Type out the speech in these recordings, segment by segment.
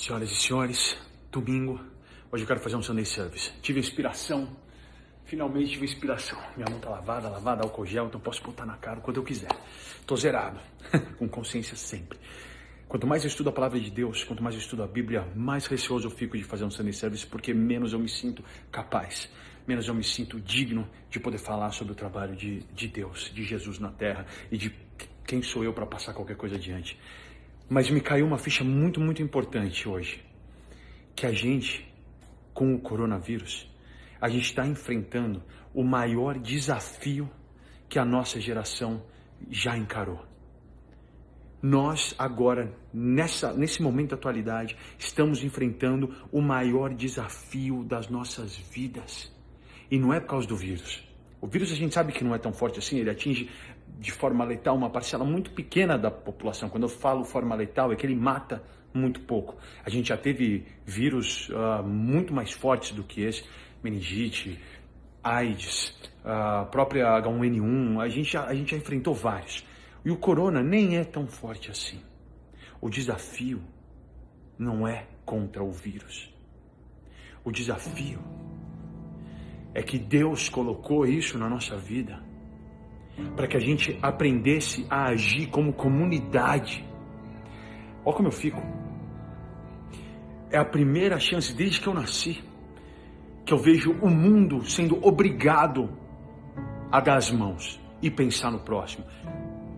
Senhoras e senhores, domingo, hoje eu quero fazer um Sunday Service. Tive inspiração, finalmente tive inspiração. Minha mão tá lavada, álcool gel, então posso botar na cara quando eu quiser. Tô zerado, com consciência sempre. Quanto mais eu estudo a palavra de Deus, quanto mais eu estudo a Bíblia, mais receoso eu fico de fazer um Sunday Service, porque menos eu me sinto capaz, menos eu me sinto digno de poder falar sobre o trabalho de Deus, de Jesus na terra e de quem sou eu para passar qualquer coisa adiante. Mas me caiu uma ficha muito importante hoje, que a gente, com o coronavírus, a gente está enfrentando o maior desafio que a nossa geração já encarou. Nós agora, nesse momento da atualidade, estamos enfrentando o maior desafio das nossas vidas. E não é por causa do vírus. O vírus a gente sabe que não é tão forte assim, ele atinge de forma letal uma parcela muito pequena da população. Quando eu falo forma letal, é que ele mata muito pouco. A gente já teve vírus muito mais fortes do que esse, meningite, AIDS, a própria H1N1, a gente já enfrentou vários. E o corona nem é tão forte assim. O desafio não é contra o vírus. O desafio é que Deus colocou isso na nossa vida para que a gente aprendesse a agir como comunidade. Olha como eu fico. É a primeira chance desde que eu nasci que eu vejo o mundo sendo obrigado a dar as mãos e pensar no próximo.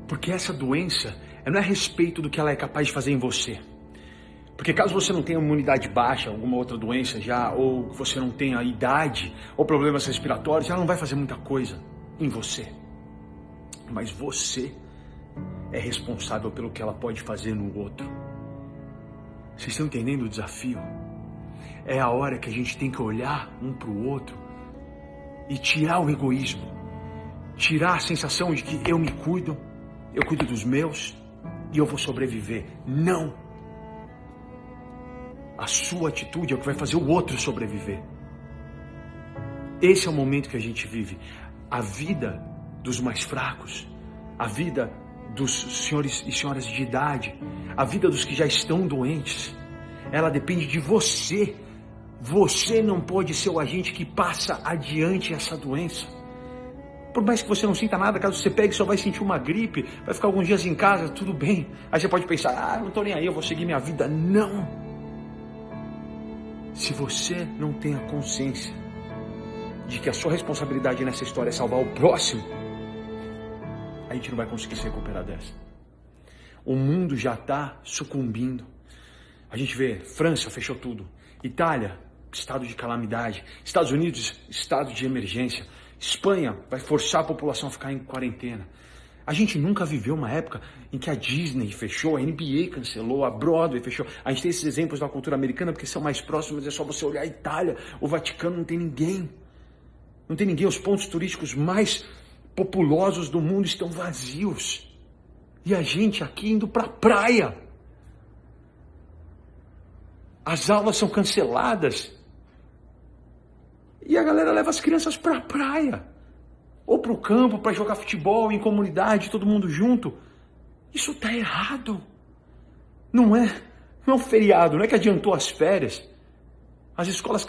Porque essa doença não é a respeito do que ela é capaz de fazer em você. Porque caso você não tenha imunidade baixa, alguma outra doença já, ou você não tenha idade, ou problemas respiratórios, ela não vai fazer muita coisa em você. Mas você é responsável pelo que ela pode fazer no outro. Vocês estão entendendo o desafio? É a hora que a gente tem que olhar um para o outro e tirar o egoísmo. Tirar a sensação de que eu me cuido, eu cuido dos meus e eu vou sobreviver. Não! A sua atitude é o que vai fazer o outro sobreviver. Esse é o momento que a gente vive. A vida dos mais fracos, a vida dos senhores e senhoras de idade, a vida dos que já estão doentes, ela depende de você. Você não pode ser o agente que passa adiante essa doença. Por mais que você não sinta nada, caso você pegue, só vai sentir uma gripe, vai ficar alguns dias em casa, tudo bem. Aí você pode pensar, não estou nem aí, eu vou seguir minha vida. Não! Se você não tem a consciência de que a sua responsabilidade nessa história é salvar o próximo, a gente não vai conseguir se recuperar dessa. O mundo já está sucumbindo. A gente vê, França fechou tudo, Itália, estado de calamidade, Estados Unidos, estado de emergência, Espanha vai forçar a população a ficar em quarentena. A gente nunca viveu uma época em que a Disney fechou, a NBA cancelou, a Broadway fechou. A gente tem esses exemplos da cultura americana porque são mais próximos, mas é só você olhar a Itália, o Vaticano, não tem ninguém. Não tem ninguém, os pontos turísticos mais populosos do mundo estão vazios. E a gente aqui indo para a praia. As aulas são canceladas. E a galera leva as crianças para a praia. Ou para o campo, para jogar futebol em comunidade, todo mundo junto. Isso está errado. Não é um feriado, não é que adiantou as férias. As escolas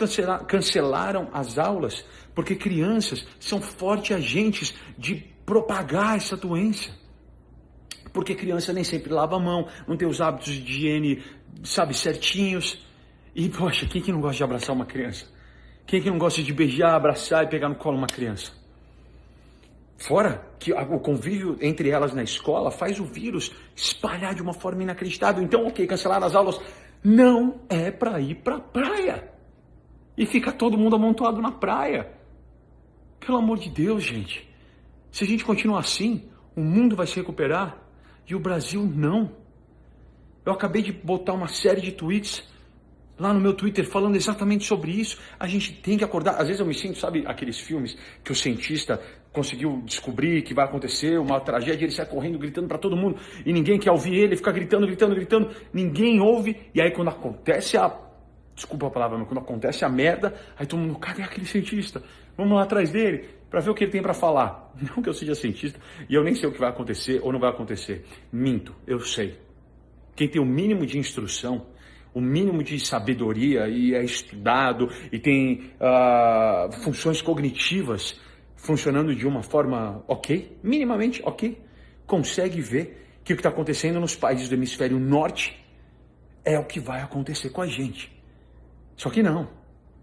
cancelaram as aulas porque crianças são fortes agentes de propagar essa doença. Porque criança nem sempre lava a mão, não tem os hábitos de higiene, sabe, certinhos. E, poxa, quem que não gosta de abraçar uma criança? Quem que não gosta de beijar, abraçar e pegar no colo uma criança? Fora que o convívio entre elas na escola faz o vírus espalhar de uma forma inacreditável. Então, ok, cancelar as aulas não é para ir para a praia. E fica todo mundo amontoado na praia. Pelo amor de Deus, gente. Se a gente continuar assim, o mundo vai se recuperar e o Brasil não. Eu acabei de botar uma série de tweets lá no meu Twitter falando exatamente sobre isso. A gente tem que acordar. Às vezes eu me sinto, sabe, aqueles filmes que o cientista conseguiu descobrir que vai acontecer uma tragédia, ele sai correndo, gritando para todo mundo, e ninguém quer ouvir ele, fica gritando, ninguém ouve, e aí quando acontece desculpa a palavra, mas quando acontece a merda, aí todo mundo, cadê aquele cientista? Vamos lá atrás dele, para ver o que ele tem para falar. Não que eu seja cientista, e eu nem sei o que vai acontecer ou não vai acontecer. Minto, eu sei. Quem tem o mínimo de instrução, o mínimo de sabedoria e é estudado e tem funções cognitivas funcionando de uma forma ok, minimamente ok, consegue ver que o que está acontecendo nos países do hemisfério norte é o que vai acontecer com a gente. Só que não.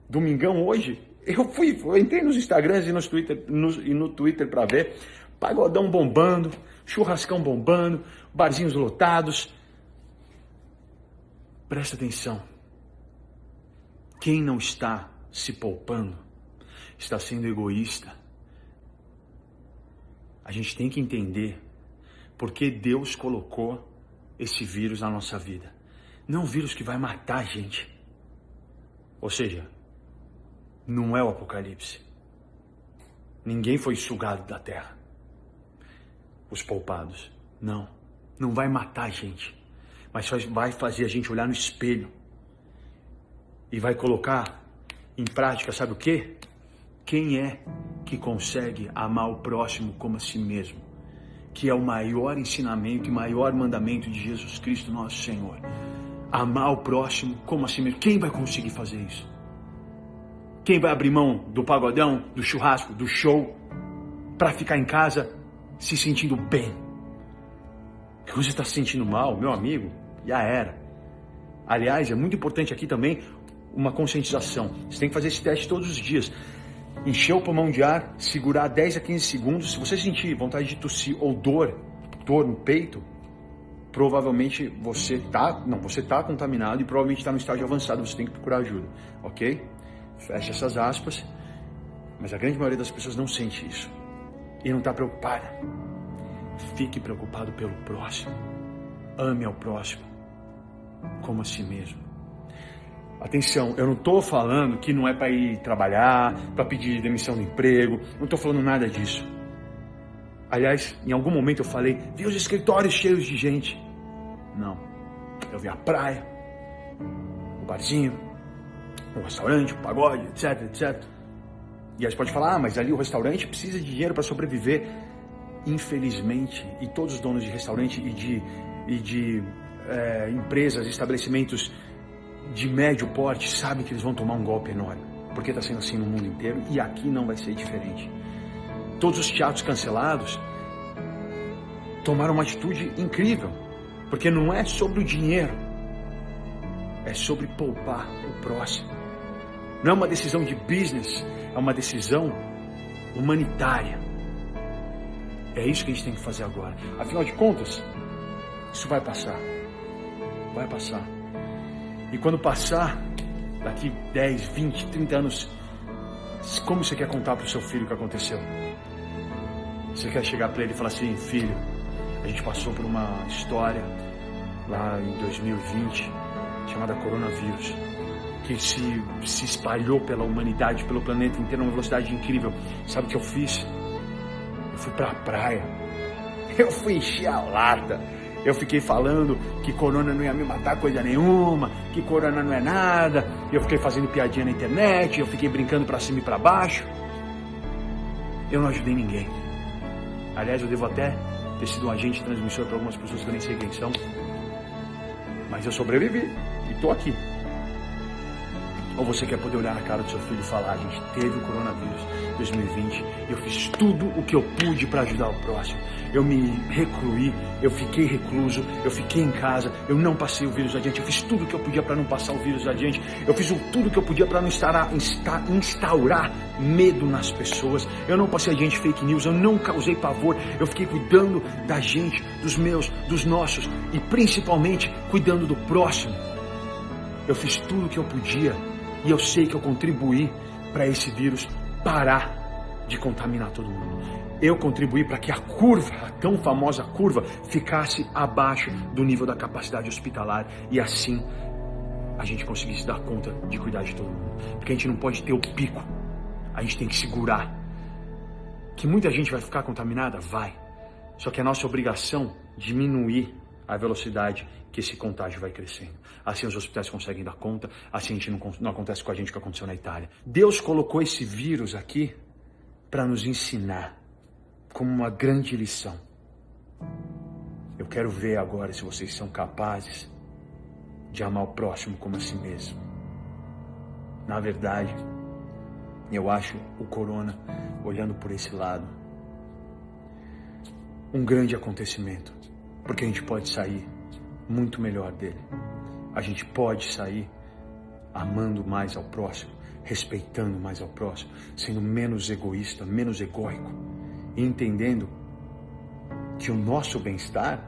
Domingão hoje, eu entrei nos Instagrams e no Twitter para ver, pagodão bombando, churrascão bombando, barzinhos lotados. Presta atenção. Quem não está se poupando está sendo egoísta. A gente tem que entender porque Deus colocou esse vírus na nossa vida. Não é um vírus que vai matar a gente. Ou seja, não é o apocalipse. Ninguém foi sugado da terra. Os poupados. Não vai matar a gente. Mas vai fazer a gente olhar no espelho. E vai colocar em prática, sabe o quê? Quem é que consegue amar o próximo como a si mesmo? Que é o maior ensinamento e maior mandamento de Jesus Cristo, nosso Senhor. Amar o próximo como a si mesmo. Quem vai conseguir fazer isso? Quem vai abrir mão do pagodão, do churrasco, do show, para ficar em casa se sentindo bem? Quando você está se sentindo mal, meu amigo, já era. Aliás, é muito importante aqui também uma conscientização. Você tem que fazer esse teste todos os dias. Encher o pulmão de ar, segurar 10 a 15 segundos. Se você sentir vontade de tossir ou dor no peito, provavelmente você tá contaminado e provavelmente está no estágio avançado, você tem que procurar ajuda, ok? Fecha essas aspas, mas a grande maioria das pessoas não sente isso e não está preocupada. Fique preocupado pelo próximo, ame ao próximo como a si mesmo. Atenção, eu não estou falando que não é para ir trabalhar, para pedir demissão do emprego, não estou falando nada disso. Aliás, em algum momento eu falei, vi os escritórios cheios de gente. Não, eu vi a praia, o barzinho, o restaurante, o pagode, etc. E aí você pode falar, mas ali o restaurante precisa de dinheiro para sobreviver. Infelizmente, e todos os donos de restaurante e de empresas, estabelecimentos de médio porte sabem que eles vão tomar um golpe enorme. Porque está sendo assim no mundo inteiro e aqui não vai ser diferente. Todos os teatros cancelados tomaram uma atitude incrível. Porque não é sobre o dinheiro, é sobre poupar o próximo. Não é uma decisão de business, é uma decisão humanitária. É isso que a gente tem que fazer agora. Afinal de contas, isso vai passar. Vai passar. E quando passar, daqui 10, 20, 30 anos, como você quer contar para o seu filho o que aconteceu? Você quer chegar para ele e falar assim, filho, a gente passou por uma história lá em 2020 chamada coronavírus, que se espalhou pela humanidade, pelo planeta inteiro, numa velocidade incrível. Sabe o que eu fiz? Eu fui pra praia, eu fui encher a lata, eu fiquei falando que corona não ia me matar coisa nenhuma, que corona não é nada, eu fiquei fazendo piadinha na internet, eu fiquei brincando pra cima e pra baixo. Eu não ajudei ninguém. Aliás, eu devo até ter sido um agente transmissor para algumas pessoas que eu nem sei quem são. Mas eu sobrevivi e tô aqui. Ou você quer poder olhar na cara do seu filho e falar, a gente teve o coronavírus 2020, eu fiz tudo o que eu pude para ajudar o próximo. Eu me recluí, eu fiquei recluso, eu fiquei em casa, eu não passei o vírus adiante, eu fiz tudo o que eu podia para não passar o vírus adiante, eu fiz tudo o que eu podia para não instaurar medo nas pessoas, eu não passei adiante fake news, eu não causei pavor, eu fiquei cuidando da gente, dos meus, dos nossos e principalmente cuidando do próximo. Eu fiz tudo o que eu podia. E eu sei que eu contribuí para esse vírus parar de contaminar todo mundo. Eu contribuí para que a curva, a tão famosa curva, ficasse abaixo do nível da capacidade hospitalar. E assim a gente conseguisse dar conta de cuidar de todo mundo. Porque a gente não pode ter o pico. A gente tem que segurar. Que muita gente vai ficar contaminada? Vai. Só que é nossa obrigação diminuir a velocidade que esse contágio vai crescendo. Assim os hospitais conseguem dar conta, assim a gente não acontece com a gente o que aconteceu na Itália. Deus colocou esse vírus aqui para nos ensinar como uma grande lição. Eu quero ver agora se vocês são capazes de amar o próximo como a si mesmo. Na verdade, eu acho o corona, olhando por esse lado, um grande acontecimento, porque a gente pode sair muito melhor dele. A gente pode sair amando mais ao próximo, respeitando mais ao próximo, sendo menos egoísta, menos egóico, e entendendo que o nosso bem-estar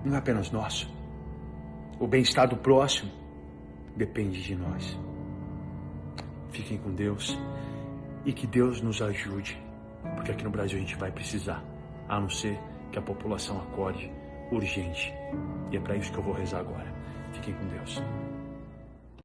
não é apenas nosso. O bem-estar do próximo depende de nós. Fiquem com Deus e que Deus nos ajude, porque aqui no Brasil a gente vai precisar, a não ser que a população acorde urgente. E é para isso que eu vou rezar agora. Fiquem com Deus.